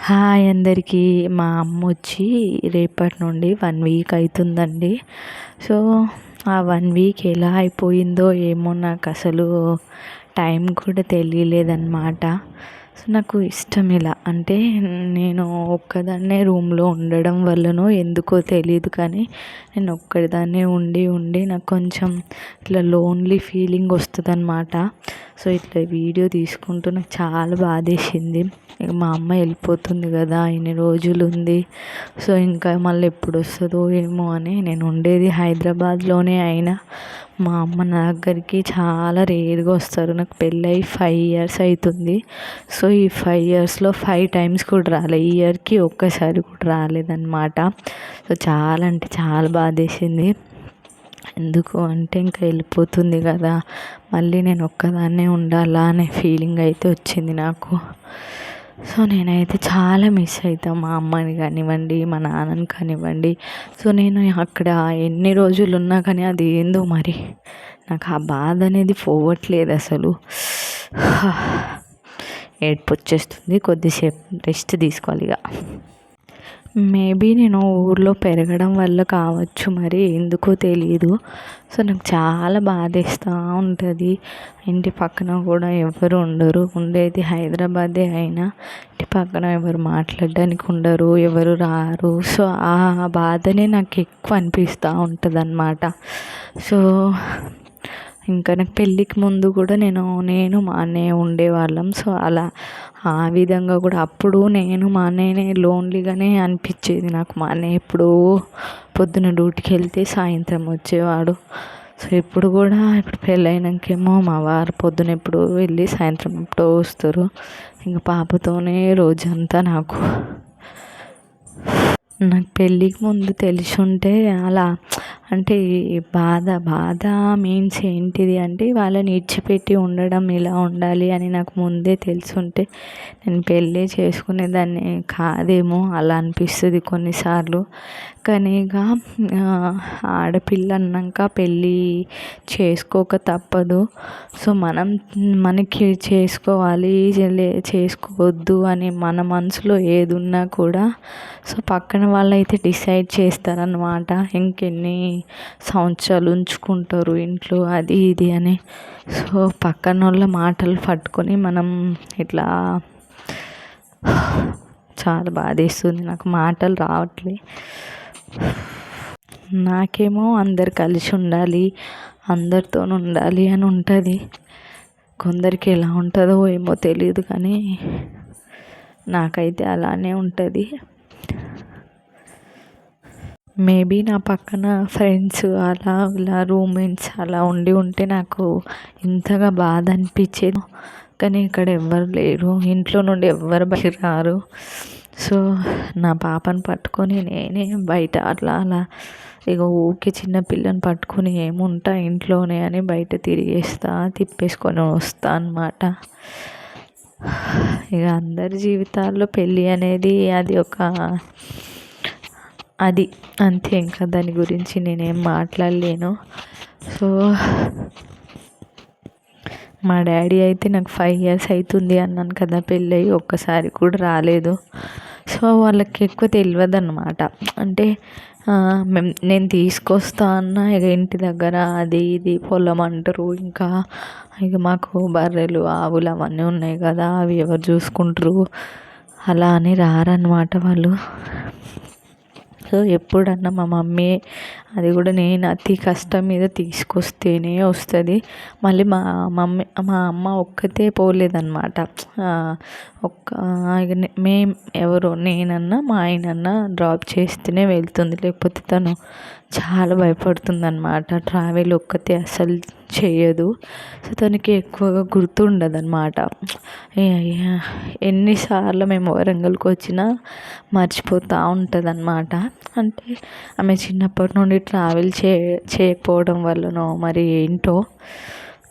Hi అందరికీ. మా అమ్మ వచ్చి రేపటి నుండి 1 వీక్ అవుతుందండి. సో ఆ 1 వీక్ ఎలా అయిపోయిందో ఏమో నాకు అసలు టైం కూడా తెలియలేదన్నమాట. సో నాకు ఇష్టం ఇలా అంటే నేను ఒక్కదాన్నే రూమ్లో ఉండడం వల్లనో ఎందుకో తెలియదు కానీ నేను ఒక్కదాన్నే ఉండి ఉండి నాకు కొంచెం ఇట్లా లోన్లీ ఫీలింగ్ వస్తుంది అన్నమాట. సో ఇట్లా వీడియో తీసుకుంటూ నాకు చాలా బాధేసింది. ఇక మా అమ్మ వెళ్ళిపోతుంది కదా, ఇన్ని రోజులు ఉంది, సో ఇంకా మళ్ళీ ఎప్పుడు వస్తుందో ఏమో అని. నేను ఉండేది హైదరాబాద్లోనే అయినా మా అమ్మ నా దగ్గరికి చాలా రేర్గా వస్తారు. నాకు పెళ్ళై 5 ఇయర్స్ అవుతుంది. సో ఈ 5 ఇయర్స్లో 5 టైమ్స్ కూడా రాలేదు, ఇయర్కి ఒక్కసారి కూడా రాలేదన్నమాట. సో చాలా అంటే చాలా బాధేసింది. ఎందుకు అంటే ఇంకా వెళ్ళిపోతుంది కదా, మళ్ళీ నేను ఒక్కదాన్నే ఉండాలా అనే ఫీలింగ్ అయితే వచ్చింది నాకు. సో నేనైతే చాలా మిస్ అవుతాను మా అమ్మని కానివ్వండి, మా నాన్నని కానివ్వండి. సో నేను అక్కడ ఎన్ని రోజులు ఉన్నా కానీ అది ఏందో మరి నాకు ఆ బాధ అనేది పోవట్లేదు అసలు. ఏడుపు వచ్చేస్తుంది, కొద్దిసేపు రెస్ట్ తీసుకోవాలి ఇక. మేబీ నేను ఊర్లో పెరగడం వల్ల కావచ్చు, మరి ఎందుకో తెలియదు. సో నాకు చాలా బాధేస్తూ ఉంటుంది. ఇంటి పక్కన కూడా ఎవరు ఉండరు, ఉండేది హైదరాబాదే అయినా ఇంటి పక్కన ఎవరు మాట్లాడడానికి ఉండరు, ఎవరు రారు. సో ఆ బాధనే నాకు ఎక్కువ అనిపిస్తూ ఉంటుంది అన్నమాట. సో ఇంకా నాకు పెళ్ళికి ముందు కూడా నేను మా అన్నయ్య ఉండేవాళ్ళం. సో అలా ఆ విధంగా కూడా అప్పుడు నేను మా అన్నయ్యనే లోన్లీగానే అనిపించేది నాకు. మా అన్నయ్య ఎప్పుడూ పొద్దున డ్యూటీకి వెళ్తే సాయంత్రం వచ్చేవాడు. సో ఇప్పుడు కూడా ఇప్పుడు పెళ్ళైనాకేమో మా వారు పొద్దున ఎప్పుడో వెళ్ళి సాయంత్రం ఎప్పుడో వస్తారు. ఇంకా పాపతోనే రోజంతా నాకు పెళ్ళికి ముందు తెలిసి ఉంటే అలా అంటే బాధ మీన్స్ ఏంటిది అంటే వాళ్ళని ఇడిచిపెట్టి ఉండడం ఇలా ఉండాలి అని నాకు ముందే తెలుసుంటే నేను పెళ్ళి చేసుకునేదాన్ని కాదేమో అలా అనిపిస్తుంది కొన్నిసార్లు. కానీ ఇక ఆడపిల్ల అన్నాక పెళ్ళి చేసుకోక తప్పదు. సో మనకి చేసుకోవాలి చేసుకోవద్దు అని మన మనసులో ఏది ఉన్నా కూడా సో పక్కన వాళ్ళు అయితే డిసైడ్ చేస్తారన్నమాట, ఇంకెన్ని సంవత్సరాలు ఉంచుకుంటారు ఇంట్లో అది ఇది అని. సో పక్కన వాళ్ళ మాటలు పట్టుకొని మనం ఇట్లా చాలా బాధేస్తుంది. నాకు మాటలు రావట్లే. నాకేమో అందరు కలిసి ఉండాలి, అందరితో ఉండాలి అని ఉంటుంది. కొందరికి ఎలా ఉంటుందో ఏమో తెలియదు కానీ నాకైతే అలానే ఉంటుంది. మేబీ నా పక్కన ఫ్రెండ్స్ అలా ఇలా రూమ్మేట్స్ అలా ఉంటే నాకు ఇంతగా బాధ అనిపించేది. కానీ ఇక్కడ ఎవ్వరు లేరు, ఇంట్లో నుండి ఎవ్వరు బయట రారు. సో నా పాపను పట్టుకొని నేనే బయట అట్లా అలా ఇక ఊరికే చిన్న పిల్లని పట్టుకొని ఏముంటా ఇంట్లోనే అని బయట తిప్పేసుకొని వస్తా అన్నమాట. ఇక అందరి జీవితాల్లో పెళ్ళి అనేది అది అది అంతే, ఇంకా దాని గురించి నేనేం మాట్లాడలేను. సో మా డాడీ అయితే నాకు 5 ఇయర్స్ అవుతుంది అన్నాను కదా పెళ్ళి, ఒక్కసారి కూడా రాలేదు. సో వాళ్ళకి ఎక్కువ తెలియదు అన్నమాట. అంటే నేను తీసుకొస్తా అన్న ఇక ఇంటి దగ్గర అది ఇది పొలం అంటారు. ఇంకా ఇక మాకు బర్రెలు ఆవులు అవన్నీ ఉన్నాయి కదా, అవి ఎవరు చూసుకుంటారు అలా అని రారన్నమాట వాళ్ళు. సో ఎప్పుడన్నా మా మమ్మీ, అది కూడా నేను అతి కష్టం మీద తీసుకొస్తేనే వస్తుంది. మళ్ళీ మా అమ్మ ఒక్కతే పోలేదన్నమాట. ఎవరో నేనన్నా మా ఆయనన్నా డ్రాప్ చేస్తేనే వెళ్తుంది, లేకపోతే తను చాలా భయపడుతుంది అన్నమాట. ట్రావెల్ ఒక్కతే అసలు చేయదు. సో తనకి ఎక్కువగా గుర్తుండదు అన్నమాట. ఎన్నిసార్లు మేము వరంగల్కి వచ్చినా మర్చిపోతూ ఉంటుంది అన్నమాట. అంటే ఆమె చిన్నప్పటి నుండి ట్రావెల్ చేయకపోవడం వల్లనో మరి ఏంటో.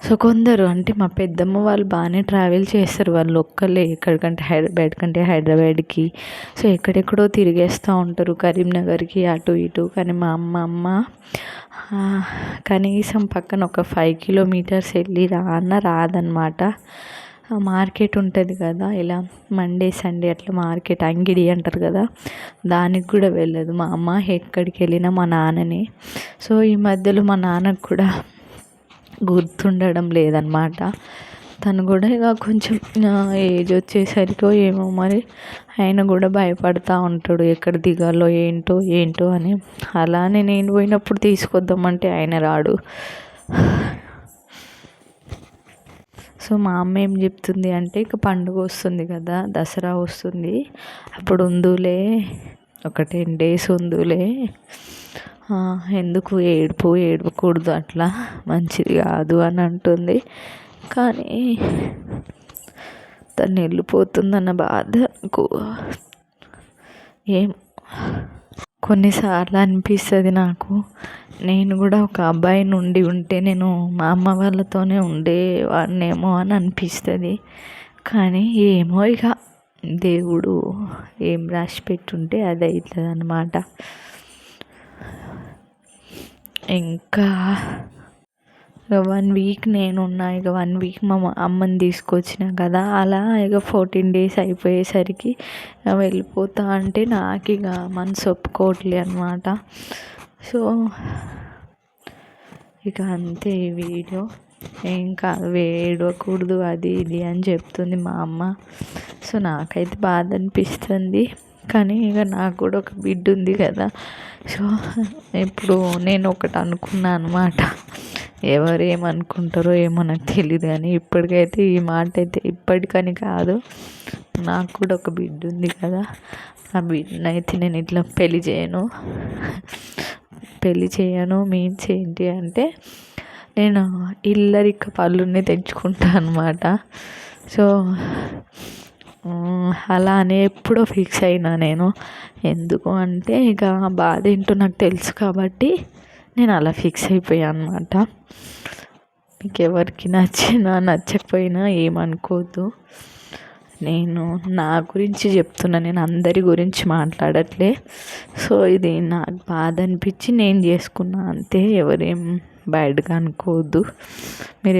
సో కొందరు అంటే మా పెద్దమ్మ వాళ్ళు బాగానే ట్రావెల్ చేస్తారు, వాళ్ళు ఒక్కళ్ళే ఎక్కడికంటే హైదరాబాద్కి సో ఎక్కడెక్కడో తిరిగేస్తూ ఉంటారు, కరీంనగర్కి అటు ఇటు. కానీ మా అమ్మ కనీసం పక్కన ఒక 5 కిలోమీటర్స్ వెళ్ళి రాదన్నమాట. మార్కెట్ ఉంటుంది కదా, ఇలా మండే సండే అట్లా మార్కెట్ అంగిడి అంటారు కదా, దానికి కూడా వెళ్ళదు మా అమ్మ. ఎక్కడికి వెళ్ళినా మా నాన్ననే. సో ఈ మధ్యలో మా నాన్నకు కూడా గుర్తుండడం లేదనమాట. తను కూడా ఇక కొంచెం ఏజ్ వచ్చేసరికో ఏమో మరి, ఆయన కూడా భయపడతా ఉంటాడు ఎక్కడ దిగాలో ఏంటో అని. అలానే నేను పోయినప్పుడు తీసుకొద్దామంటే ఆయన రాడు. సో మా అమ్మ ఏం చెప్తుంది అంటే, ఇక పండుగ వస్తుంది కదా, దసరా వస్తుంది, అప్పుడు ఉందులే, ఒక 10 days ఉందులే, ఎందుకు ఏడవకూడదు, అట్లా మంచిది కాదు అని అంటుంది. కానీ తను వెళ్ళిపోతుందన్న బాధ ఏం కొన్నిసార్లు అనిపిస్తుంది నాకు, నేను కూడా ఒక అబ్బాయి నుండి ఉంటే నేను మా అమ్మ వాళ్ళతోనే ఉండేవాడినేమో అని అనిపిస్తుంది. కానీ ఏమో ఇక దేవుడు ఏం రాసి పెట్టుంటే అది అవుతుంది అన్నమాట. ఇంకా 1 week నేనున్నా, ఇక 1 week మా అమ్మని తీసుకొచ్చిన కదా, అలా ఇక 14 days అయిపోయేసరికి వెళ్ళిపోతా అంటే నాకు ఇక మనసు ఒప్పుకోవట్లే అనమాట. సో ఇక అంతే ఈ వీడియో. ఏం కాదు, ఏడవకూడదు అది ఇది అని చెప్తుంది మా అమ్మ. సో నాకైతే బాధ అనిపిస్తుంది, కానీ ఇక నాకు కూడా ఒక బిడ్డ ఉంది కదా. సో ఇప్పుడు నేను ఒకటి అనుకున్నా అనమాట, ఎవరు ఏమనుకుంటారో ఏమో నాకు తెలియదు, కానీ ఇప్పటికైతే ఈ మాట అయితే ఇప్పటికని కాదు, నాకు కూడా ఒక బిడ్డ ఉంది కదా, ఆ బిడ్డనైతే నేను ఇట్లా పెళ్లి చేయను. మీన్స్ ఏంటి అంటే, నేను ఇల్లరిక పళ్ళుని తెచ్చుకుంటా అనమాట. సో అలానే ఎప్పుడో ఫిక్స్ అయినా నేను. ఎందుకు అంటే ఇక బాధ ఏంటో నాకు తెలుసు కాబట్టి నేను అలా ఫిక్స్ అయిపోయాను అనమాట. మీకు ఎవరికి నచ్చినా నచ్చకపోయినా ఏమనుకోవద్దు, నేను నా గురించి చెప్తున్నా, నేను అందరి గురించి మాట్లాడట్లే. సో ఇది నాకు బాధ అనిపించి నేను చేసుకున్నా అంతే, ఎవరేం బ్యాడ్గా అనుకోవద్దు. మీరు